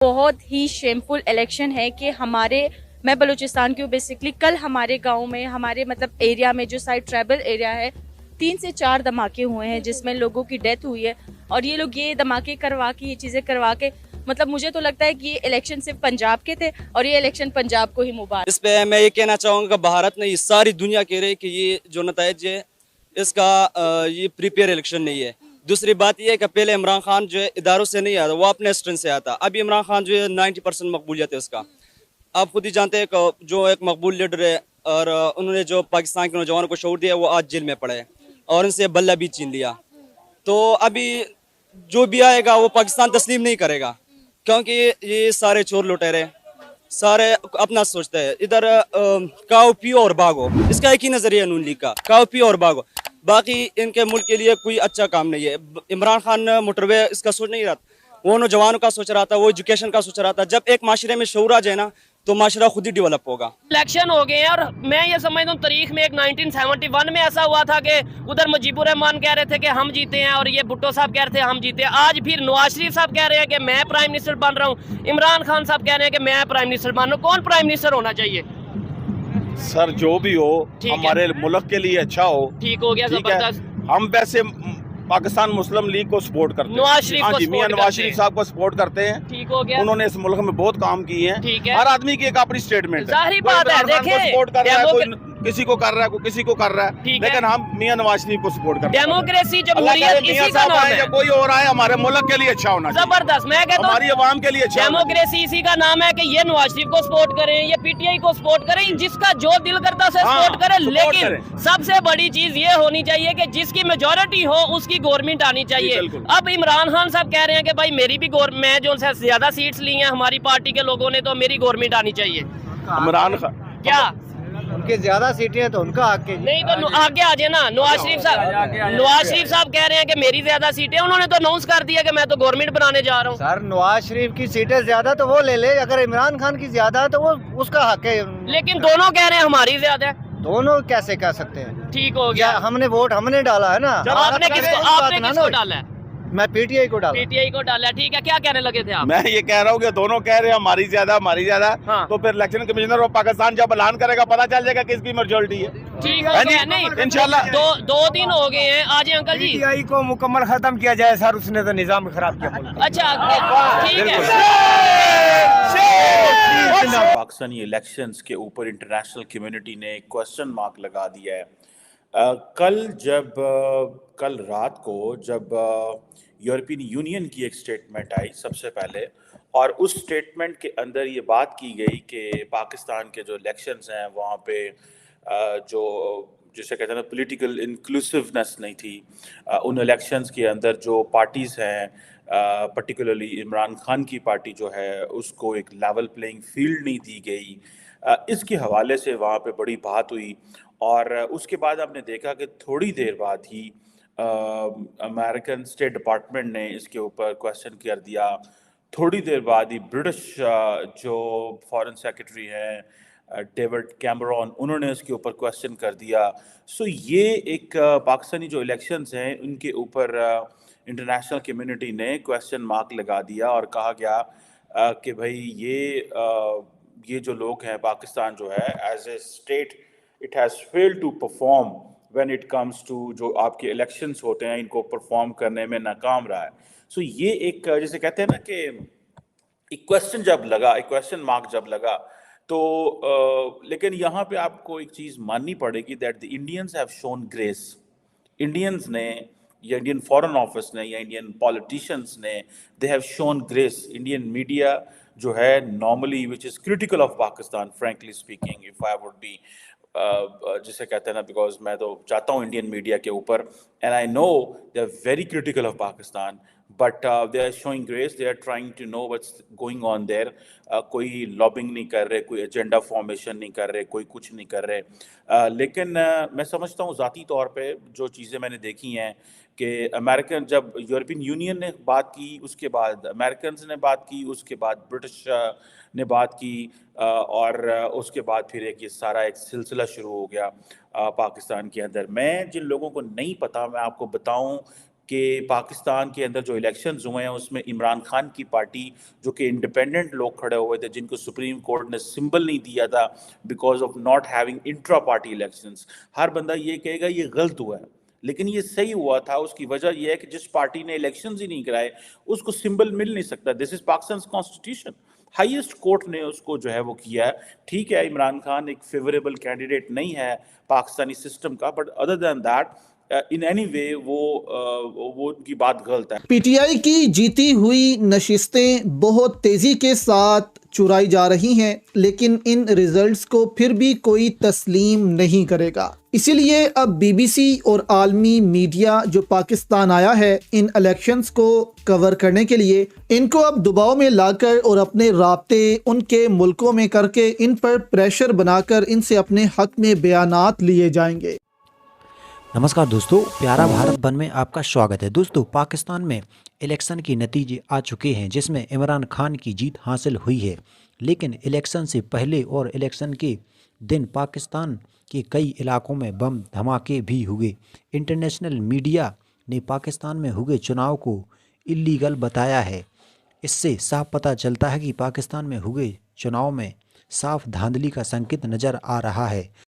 بہت ہی shameful election ہے کہ ہمارے میں بلوچستان کی ہوں بیسکلی. کل ہمارے گاؤں میں ہمارے مطلب ایریا میں جو سائڈ ٹرائبل ایریا ہے 3 سے 4 دھماکے ہوئے ہیں جس میں لوگوں کی ڈیتھ ہوئی ہے. اور یہ لوگ یہ دھماکے کروا کے یہ چیزیں کروا کے مطلب مجھے تو لگتا ہے کہ یہ الیکشن صرف پنجاب کے تھے اور یہ الیکشن پنجاب کو ہی مبارک. اس پہ میں یہ کہنا چاہوں گا بھارت نے یہ ساری دنیا کہہ رہی کہ یہ جو نتائج ہے اس کا یہ پریپیئر الیکشن نہیں ہے. دوسری بات یہ ہے کہ پہلے عمران خان جو ہے اداروں سے نہیں آتا, وہ اپنے اسٹرن سے آتا. ابھی عمران خان جو ہے 90% مقبولیت ہے اس کا. آپ خود ہی جانتے ہیں کہ جو ایک مقبول لیڈر ہے اور انہوں نے جو پاکستان کے نوجوانوں کو شعور دیا وہ آج جیل میں پڑے اور ان سے بلہ بھی چھین لیا. تو ابھی جو بھی آئے گا وہ پاکستان تسلیم نہیں کرے گا کیونکہ یہ سارے چور لٹیرے سارے اپنا سوچتے ہیں. ادھر کاؤ پیو اور بھاگو, اس کا ایک ہی نظریہ نون لیگ کا, کاؤ پیو اور بھاگو. باقی ان کے ملک کے لیے کوئی اچھا کام نہیں ہے. عمران خان موٹر وے اس کا سوچ نہیں رہا, وہ نوجوانوں کا سوچ رہا تھا, وہ ایجوکیشن کا سوچ رہا تھا. جب ایک معاشرے میں شعور آ جائے نا تو معاشرہ خود ہی ڈیولپ ہوگا. الیکشن ہو گئے ہیں اور میں یہ سمجھتا ہوں تاریخ میں ایک 1971 میں ایسا ہوا تھا کہ ادھر مجیب الرحمان کہہ رہے تھے کہ ہم جیتے ہیں اور یہ بھٹو صاحب کہہ رہے تھے ہم جیتے ہیں. آج پھر نواز شریف صاحب کہہ رہے ہیں کہ میں پرائم منسٹر بن رہا ہوں, عمران خان صاحب کہہ رہے ہیں کہ میں پرائم منسٹر بن رہا ہوں. کون پرائم منسٹر ہونا چاہیے؟ سر جو بھی ہو ہمارے ملک کے لیے اچھا ہو. ٹھیک ہو گیا, زبردست. ہم ویسے پاکستان مسلم لیگ کو سپورٹ کرتے ہیں, نواز شریف کو میاں نواز شریف صاحب کو سپورٹ کرتے ہیں. ٹھیک ہو گیا. انہوں نے اس ملک میں بہت کام کیے ہیں. ہر آدمی کی ایک اپنی سٹیٹمنٹ ہے. ظاہری بات ہے, دیکھیں سپورٹ کر رہا ہے, کوئی کسی کو کر رہا ہے, کوئی کسی کو کر رہا ہے, لیکن ہم میاں نواز شریف کو سپورٹ کرتے ہیں. ڈیموکریسی جمہوریت اسی کا نام ہے. کوئی اور آئے ہمارے ملک کے لیے اچھا ہونا چاہیے. زبردست. میں کہتا ہوں ہماری عوام کے لیے اچھا. ڈیموکریسی اسی کا نام ہے کہ یہ نواز شریف کو سپورٹ کریں, یہ پی ٹی آئی کو سپورٹ کریں, جس کا جو دل کرتا ہے سپورٹ کریں. لیکن سب سے بڑی چیز یہ ہونی چاہیے کہ جس کی میجورٹی ہو اس کی گورنمنٹ آنی چاہیے. اب عمران خان صاحب کہہ رہے ہیں کہ بھائی میری بھی میں جو سے زیادہ سیٹس لی ہیں ہماری پارٹی کے لوگوں نے تو میری گورنمنٹ آنی چاہیے. عمران خان کیا ان کے زیادہ سیٹیں ہیں تو ان کا حق ہے. نہیں تو آگے آ جائے نا. نواز شریف صاحب کہہ رہے ہیں کہ میری زیادہ سیٹیں, انہوں نے تو اناؤنس کر دیا کہ میں تو گورنمنٹ بنانے جا رہا ہوں. سر نواز شریف کی سیٹیں زیادہ تو وہ لے لے, اگر عمران خان کی زیادہ ہے تو وہ اس کا حق ہے. لیکن دونوں کہہ رہے ہیں ہماری زیادہ ہے. دونوں کیسے کہہ سکتے ہیں؟ ٹھیک ہو گیا. ہم نے ووٹ ہم نے ڈالا ہے نا. آپ نے کس کو ڈالا ہے؟ میں پی ٹی آئی کو ڈالا. پی ٹی آئی کو ڈالا. ٹھیک ہے, کیا کہنے لگے تھے آپ؟ میں یہ کہہ رہا ہوں کہ دونوں کہہ رہے ہیں ہماری زیادہ ہماری زیادہ, تو پھر الیکشن کمیشنر آف پاکستان جب اعلان کرے گا پتہ چل جائے گا کس کی میجورٹی ہے. ٹھیک ہو گیا. نہیں انشاءاللہ 2 دن ہو گئے ہیں. آ جائیں uncle G. P T I کو مکمل ختم کیا جائے سر, اس نے تو نظام خراب کیا. اچھا ٹھیک ہے. پاکستانی الیکشنز کے اوپر انٹرنیشنل کمیونٹی نے کوسچن مارک لگا دیا ہے. کل رات کو جب یورپین یونین کی ایک سٹیٹمنٹ آئی سب سے پہلے, اور اس سٹیٹمنٹ کے اندر یہ بات کی گئی کہ پاکستان کے جو الیکشنز ہیں وہاں پہ جو جسے کہتے ہیں نا پولیٹیکل انکلوسیونیس نہیں تھی. ان الیکشنز کے اندر جو پارٹیز ہیں پرٹیکولرلی عمران خان کی پارٹی جو ہے اس کو ایک لیول پلینگ فیلڈ نہیں دی گئی. اس کے حوالے سے وہاں پہ بڑی بات ہوئی, اور اس کے بعد ہم نے دیکھا کہ تھوڑی دیر بعد ہی امریکن اسٹیٹ ڈپارٹمنٹ نے اس کے اوپر کویسچن کر دیا. تھوڑی دیر بعد ہی برٹش جو فارن سیکرٹری ہیں ڈیوڈ کیمرون, انہوں نے اس کے اوپر کویسچن کر دیا. سو یہ ایک پاکستانی جو الیکشنز ہیں ان کے اوپر انٹرنیشنل کمیونٹی نے کویسچن مارک لگا دیا اور کہا گیا کہ بھائی یہ جو لوگ ہیں پاکستان جو ہے as a state it has failed to perform when it comes to جو آپ کے الیکشنز ہوتے ہیں ان کو پرفارم کرنے میں ناکام رہا ہے. سو یہ ایک جیسے کہتے ہیں نا کہ ایک کویسچن مارک جب لگا تو لیکن یہاں پہ آپ کو ایک چیز ماننی پڑے گی that the Indians have shown grace. Indians نے یا انڈین فارن آفس نے یا انڈین پولیٹیشینس نے they have shown grace. Indian media جو ہے normally which is critical of Pakistan frankly speaking if I would be جسے کہتے ہیں نا بیکاز میں تو چاہتا ہوں انڈین میڈیا کے اوپر and I know they are very critical of Pakistan but they are showing grace, they are trying to know what's going on there. کوئی لابنگ نہیں کر رہے, کوئی ایجنڈا فارمیشن نہیں کر رہے, کوئی کچھ نہیں کر رہے. لیکن میں سمجھتا ہوں ذاتی طور پہ جو چیزیں میں نے دیکھی ہیں کہ امریکن جب یورپین یونین نے بات کی اس کے بعد امریکنز نے بات کی, اس کے بعد برٹش نے بات کی, اور اس کے بعد پھر ایک یہ سارا ایک سلسلہ شروع ہو گیا پاکستان کے اندر. میں جن لوگوں کو نہیں پتا میں آپ کو بتاؤں کہ پاکستان کے اندر جو الیکشنز ہوئے ہیں اس میں عمران خان کی پارٹی جو کہ انڈیپینڈنٹ لوگ کھڑے ہوئے تھے جن کو سپریم کورٹ نے سمبل نہیں دیا تھا because of not having intra party elections. ہر بندہ یہ کہے گا یہ غلط ہوا ہے لیکن یہ صحیح ہوا تھا. اس کی وجہ یہ ہے کہ جس پارٹی نے الیکشنز ہی نہیں کرائے اس کو سمبل مل نہیں سکتا. دس از پاکستان کانسٹیٹیوشن. ہائیسٹ کورٹ نے اس کو جو ہے وہ کیا ہے. ٹھیک ہے عمران خان ایک فیوریبل کینڈیڈیٹ نہیں ہے پاکستانی سسٹم کا but other than that in any way وہ ان کی بات غلط ہے. پی ٹی آئی کی جیتی ہوئی نشستیں بہت تیزی کے ساتھ چرائی جا رہی ہیں لیکن ان ریزلٹس کو پھر بھی کوئی تسلیم نہیں کرے گا. اسی لیے اب بی بی سی اور عالمی میڈیا جو پاکستان آیا ہے ان الیکشنز کو کور کرنے کے لیے ان کو اب دباؤ میں لا کر اور اپنے رابطے ان کے ملکوں میں کر کے ان پر پریشر بنا کر ان سے اپنے حق میں بیانات لیے جائیں گے. نمسکار دوستو، پیارا بھارت بن میں آپ کا شواگت ہے. دوستو پاکستان میں الیکشن کی نتیجے آ چکے ہیں جس میں عمران خان کی جیت حاصل ہوئی ہے لیکن الیکشن سے پہلے اور الیکشن کے دن پاکستان کے کئی علاقوں میں بم دھماکے بھی ہوئے. انٹرنیشنل میڈیا نے پاکستان میں ہوئے چناؤ کو اللیگل بتایا ہے. اس سے صاف پتہ چلتا ہے کہ پاکستان میں ہوئے چناؤ میں صاف دھاندلی کا سنکت نظر آ رہا ہے.